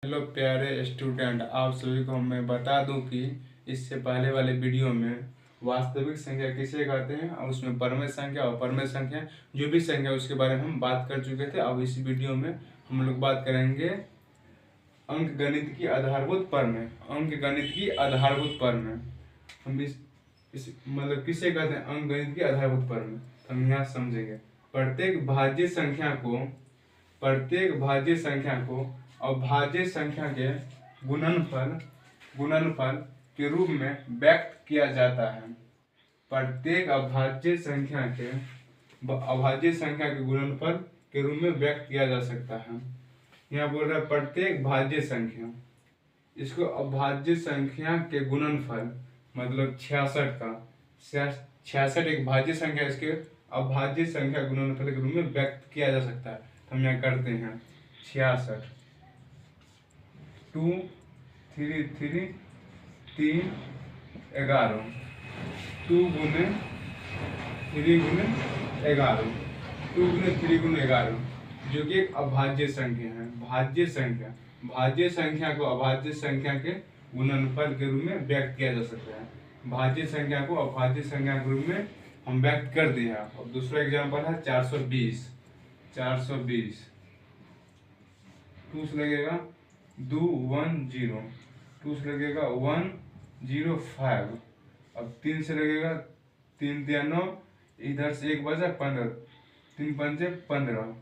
Hello प्यारे student, आप सभी को मैं बता दूं कि इससे पहले वाले वीडियो में वास्तविक संख्या किसे कहते हैं और उसमें परमेय संख्या और परमेय संख्या जो भी संख्या उसके बारे में हम बात कर चुके थे। अब इस वीडियो में हम लोग बात करेंगे अंक गणित की आधारभूत परमेय। अंक गणित की आधारभूत परमेय हम इस मतलब किसे कहते हैं अंक गणित की आधारभूत परमेय, हम यहाँ समझेंगे। प्रत्येक भाज्य संख्या को अभाज्य संख्या के गुणनफल के रूप में व्यक्त किया जाता है। प्रत्येक अभाज्य संख्या के गुणनफल के रूप में व्यक्त किया जा सकता है। यहाँ बोल रहा है प्रत्येक भाज्य संख्या, इसको अभाज्य संख्या के गुणनफल मतलब 66 का 66 एक भाज्य संख्या, इसके अभाज्य संख्या गुणनफल के रूप में व्यक्त किया जा सकता है। हम यहाँ करते हैं 66 2 3 3 3 11 2 गुने 3 गुने 11 2 गुने 3 गुने 11 जो कि एक अभाज्य संख्या है। भाज्य संख्या को अभाज्य संख्या के गुणनफल के रूप में व्यक्त किया जा सकता है। भाज्य संख्या को अभाज्य संख्या के रूप में हम व्यक्त कर दिए हैं। और दूसरा एग्जांपल है 420 2 से लगेगा 2 1 0, 2 से लगेगा 1 0 5, अब 3 से लगेगा 3 3 9, इधर से 1 बचा 15, 3 5 15,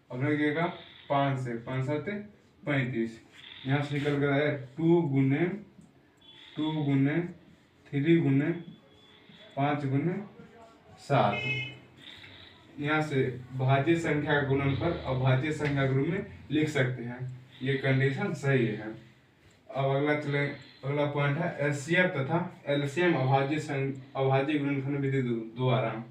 अब लगेगा 5 से 5 7 35। यहाँ से निकल कर आया 2 गुने 3 गुने 5 गुने 7। यहाँ से भाज्य संख्या का गुणनफल और भाज्य संख्या के रूप में लिख सकते हैं। ये कंडीशन सही है। अब अगला पॉइंट है एचसीएफ तथा एलसीएम अभाज्य गुणनखंड विधि द्वारा।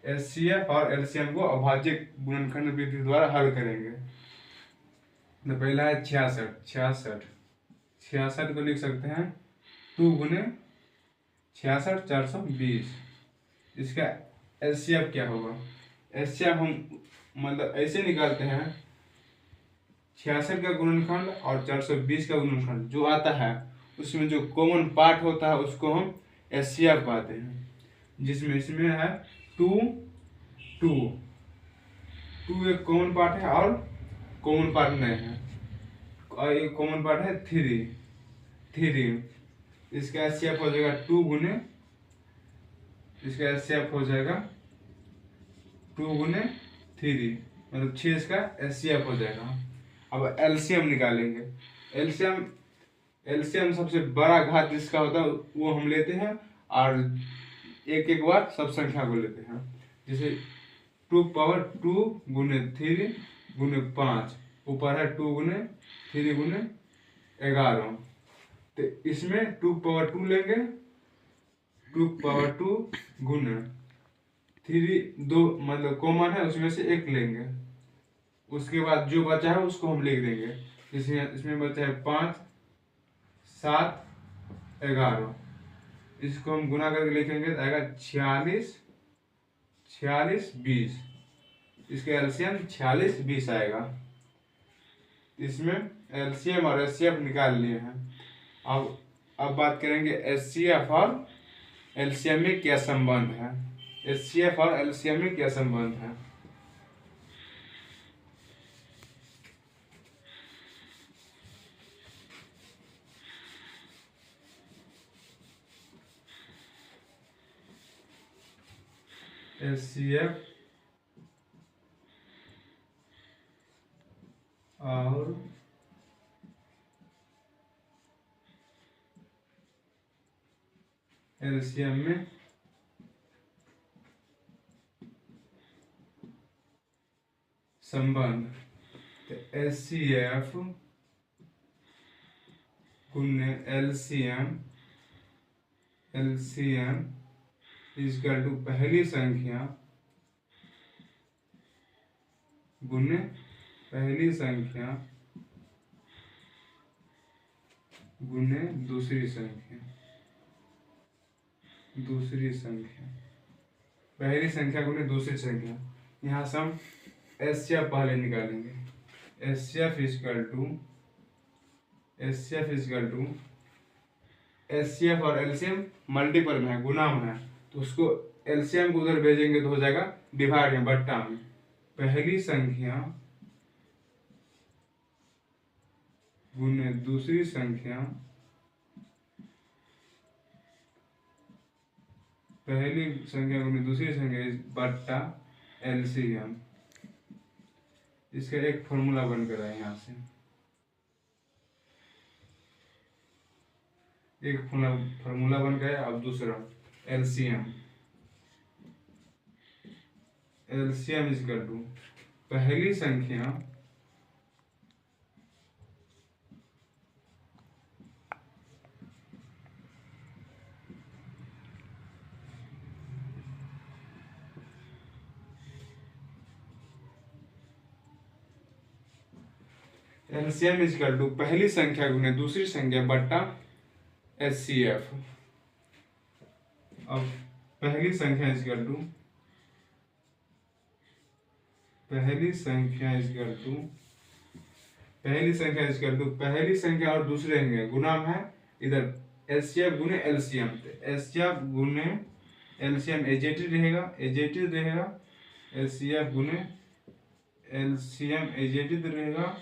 एचसीएफ और एलसीएम को अभाज्य गुणनखंड विधि द्वारा हल करेंगे। तो पहला है 66 को लिख सकते हैं 2 गुने 66 420। इसका एचसीएफ क्या होगा? एचसीएफ हम मतलब ऐसे निकालते हैं 66 का गुणनखंड और 420 का गुणनखंड जो आता है उसमें जो कॉमन पार्ट होता है उसको हम एचसीएफ कहते हैं। जिसमें इसमें है 2 एक कॉमन पार्ट है और कॉमन पार्ट नहीं है, और एक कॉमन पार्ट है 3। इसका एचसीएफ हो जाएगा 2 गुने, इसका एचसीएफ हो जाएगा 2 गुने 3, मतलब 6 इसका एचसीएफ हो जाएगा। अब एलसीएम निकालेंगे। एलसीएम सबसे बड़ा घात जिसका होता है वो हम लेते हैं और एक बार सब संख्या को लेते हैं। जैसे 2 पावर 2 गुने 3 गुने 5, ऊपर है 2 गुने 3 गुने 11। तो इसमें 2 पावर 2 लेंगे, 2 पावर 2 गुने 3 2 मतलब कॉमन है उसमें से एक लेंगे, उसके बाद जो बचा है उसको हम लिख देंगे। इसमें बचा है 5 7 11, इसको हम गुना करके लिखेंगे तो आएगा 46 20। इसका एलसीएम 46 20 आएगा। इसमें एलसीएम और एचसीएफ निकाल लिए हैं। अब बात करेंगे एचसीएफ और एलसीएम में क्या संबंध है। एचसीएफ और एलसीएम में क्या संबंध है? एचसीएफ और एलसीएम में संबंध। तो एचसीएफ गुने एलसीएम इक्वल टू पहली संख्या गुने पहली संख्या गुने दूसरी संख्या। पहली संख्या गुने दूसरी संख्या। यहाँ से हम एचसीएफ पहले निकालेंगे। HCF equal to HCF is equal to HCF और LCM मल्टीपल में है, गुना में है, तो उसको LCM को उधर भेजेंगे तो हो जाएगा डिवाइड में, बट्टा में। पहली संख्या गुने दूसरी संख्या, पहली संख्या गुने दूसरी संख्या बट्टा LCM। इसका एक फॉर्मूला बनकर आए यहाँ से, एक फॉर्मूला बन गया। अब दूसरा LCM, LCM इजकल टू पहली संख्या LCM इजकल टू पहली संख्या गुने दूसरी संख्या बट्टा HCF। अब पहली संख्या इजकल टू पहली संख्या इजकल टू पहली संख्या इजकल टू पहली संख्या और दूसरे संख्या गुना में है, इधर HCF गुने LCM, HCF गुने LCM एजेटिव रहेगा, HCF गुने LCM एजेटिव रहेगा।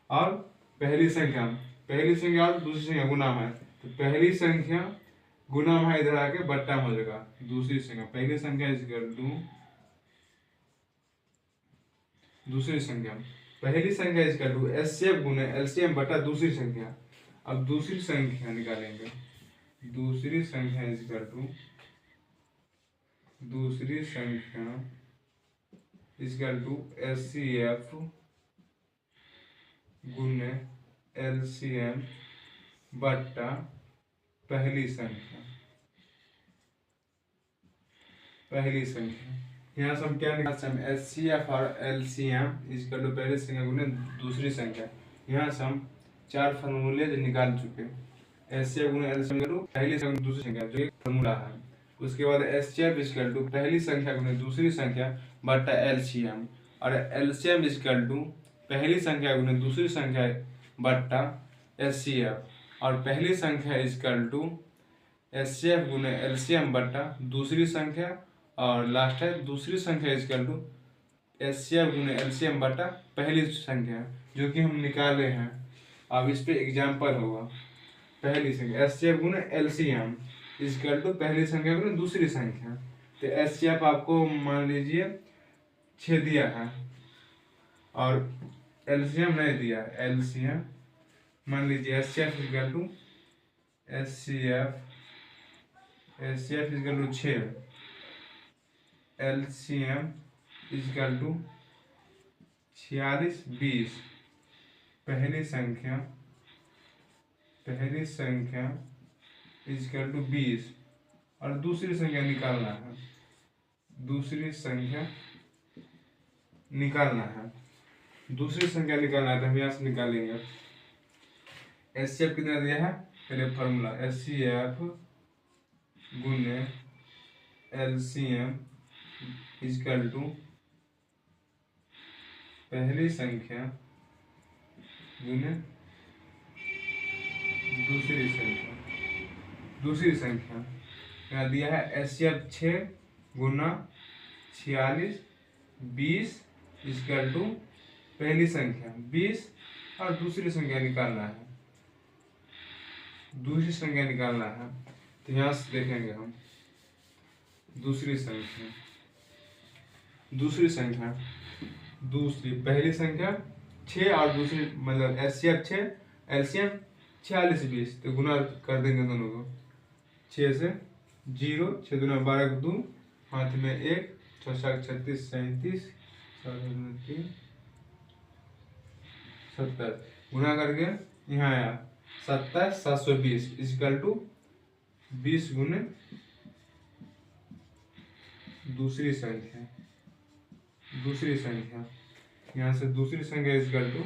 और पहली संख्या और दूसरी संख्या गुना में है, तो पहली संख्या गुना में इधर आके बट्टा हो जाएगा दूसरी संख्या। पहली संख्या इजकल टू दूसरी संख्या, पहली संख्या इजकल टू HCF गुने LCM बटा दूसरी संख्या। अब दूसरी संख्या निकालेंगे, दूसरी संख्या इजकल टू HCF गुने LCM बट्टा पहली संख्या। यहाँ से हम क्या निकाल सकते हैं, HCF और LCM इजकल टू पहली संख्या गुने दूसरी संख्या। यहाँ से हम 4 फॉर्मूले निकाल चुके हैं। HCF गुने LCM इजकल टू पहली संख्या दूसरी संख्या, जो एक फॉर्मूला है। उसके बाद HCF इजकल टू पहली संख्या गुने दूसरी संख्या बट्टा LCM, और LCM इजकल टू पहली संख्या गुने दूसरी संख्या बट्टा HCF, और पहली संख्या इजकल टू HCF गुने LCM बट्टा दूसरी संख्या, और लास्ट है दूसरी संख्या इजकल टू HCF गुने LCM बट्टा पहली संख्या, जो कि हम निकाले हैं। अब इस पे एग्जाम्पल होगा। पहली संख्या HCF गुने LCM इजकल टू पहली संख्या गुने दूसरी संख्या, तो HCF आपको मान लीजिए 6 दिया है और LCM नहीं दिया। LCM मान लीजिए HCF is equal to is equal to 6, LCM is equal to 46 20। पहली संख्या इजकल टू 20, और दूसरी संख्या निकालना है, तो हम यहाँ से निकालेंगे। HCF कितना दिया है, पहले फॉर्मूला HCF गुने LCM इजकल टू पहली संख्या गुने दूसरी संख्या। यहाँ दिया है HCF 6 गुना 46 20 इजकल टू पहली संख्या 20, और दूसरी संख्या निकालना है। तो यहाँ से देखेंगे हम दूसरी पहली संख्या 6 और दूसरी मतलब HCF 6 LCM 46 20, तो गुना कर देंगे दोनों को। 6 से 0, 6 दूना 12 2, हाथ में 1, 6 7 36 37, 3 70, गुना करके यहाँ आया 27 720 इजकल टू 20 गुने दूसरी संख्या। यहाँ से दूसरी संख्या इजकल टू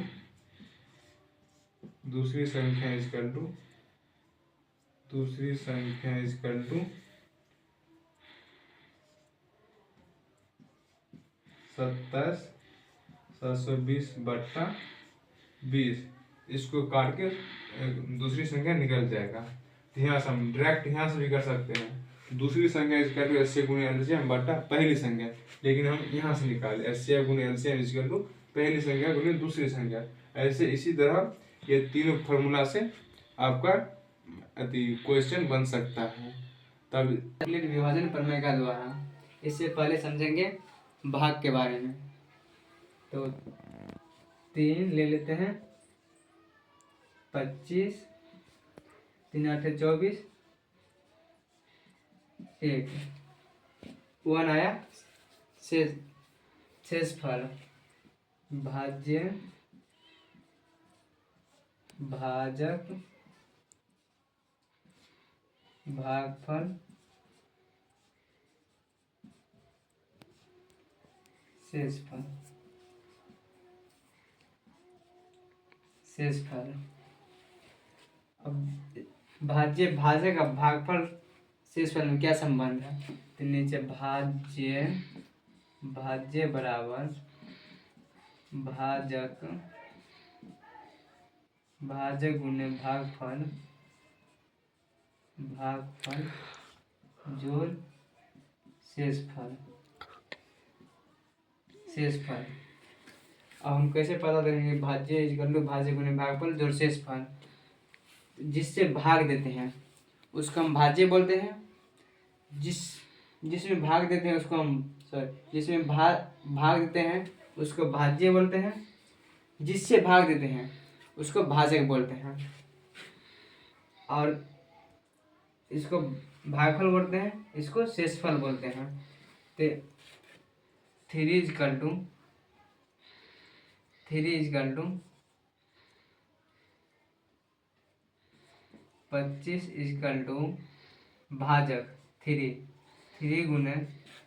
27 720 बट्टा 20, इसको काट के दूसरी संख्या निकल जाएगा। तो यहाँ से हम डायरेक्ट यहाँ से भी कर सकते हैं। दूसरी संख्या इजकल टू एचसीएफ गुने एलसीएम बटा पहली संख्या, लेकिन हम यहाँ से निकाले एचसीएफ गुने एलसीएम इजकल टू पहली संख्या गुने दूसरी संख्या। ऐसे इसी तरह ये तीनों फार्मूला से आपका क्वेश्चन बन सकता है। तब विभाजन प्रमेय का द्वारा इससे पहले समझेंगे भाग के बारे में। तो 3 ले लेते हैं, 25, 3 8 24, 1 1 आया शेषफल भाज्य भाजक भागफल शेषफल अब भाज्य भाजक अब भागफल शेषफल में क्या संबंध है? तो नीचे भाज्य बराबर भाजक गुने भागफल जोड़ शेषफल। अब हम कैसे पता करेंगे? भाज्य इक्वल टू भाज्य गुने भागफल जोड़ शेषफल। जिससे भाग देते हैं उसको हम भाज्य बोलते हैं, जिसमें भाग देते हैं उसको हम जिसमें भाग देते हैं उसको भाज्य बोलते हैं, जिससे भाग देते हैं उसको भाजक बोलते हैं, और इसको भागफल बोलते हैं, इसको शेषफल बोलते हैं। तो 3 इजकल टू 25 इजकल टू भाजक 3 गुने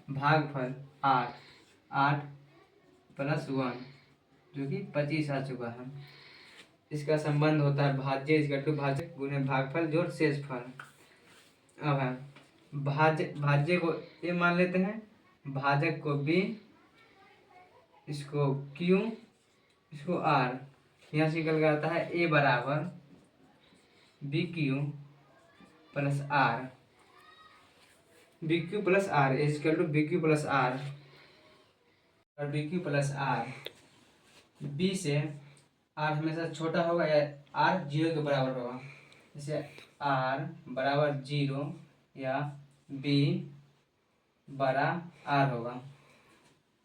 भागफल 8 प्लस 1 जो कि 25 आ चुका है। इसका संबंध होता है भाज्य इजकल टू भाजक गुने भागफल जोड़ शेषफल। अब है भाज्य को ए मान लेते हैं, भाजक को बी, इसको क्यू, इसको आर। यहाँ से निकल के आता है ए बराबर B Q plus R, B Q plus R is equal to B Q plus R, और B Q plus R. B से आर हमेशा छोटा होगा या आर 0 के बराबर होगा, जैसे आर बराबर 0 या बी बड़ा आर होगा।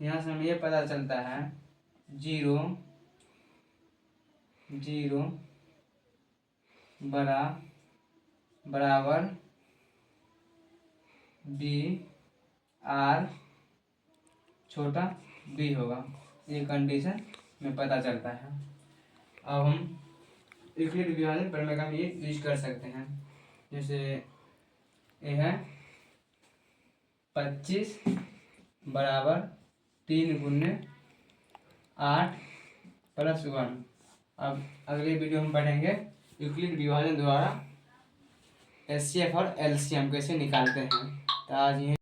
यहाँ से हमें ये पता चलता है 0 बराबर बी आर छोटा बी होगा। ये कंडीशन में पता चलता है। अब हम यूक्लिड विभाजन प्रमेय का ये यूज कर सकते हैं। जैसे ये है 25 बराबर 3 गुने 8 प्लस 1। अब अगले वीडियो में पढ़ेंगे यूक्लिड विभाजन द्वारा एचसीएफ और एलसीएम कैसे निकालते हैं। तो आज ये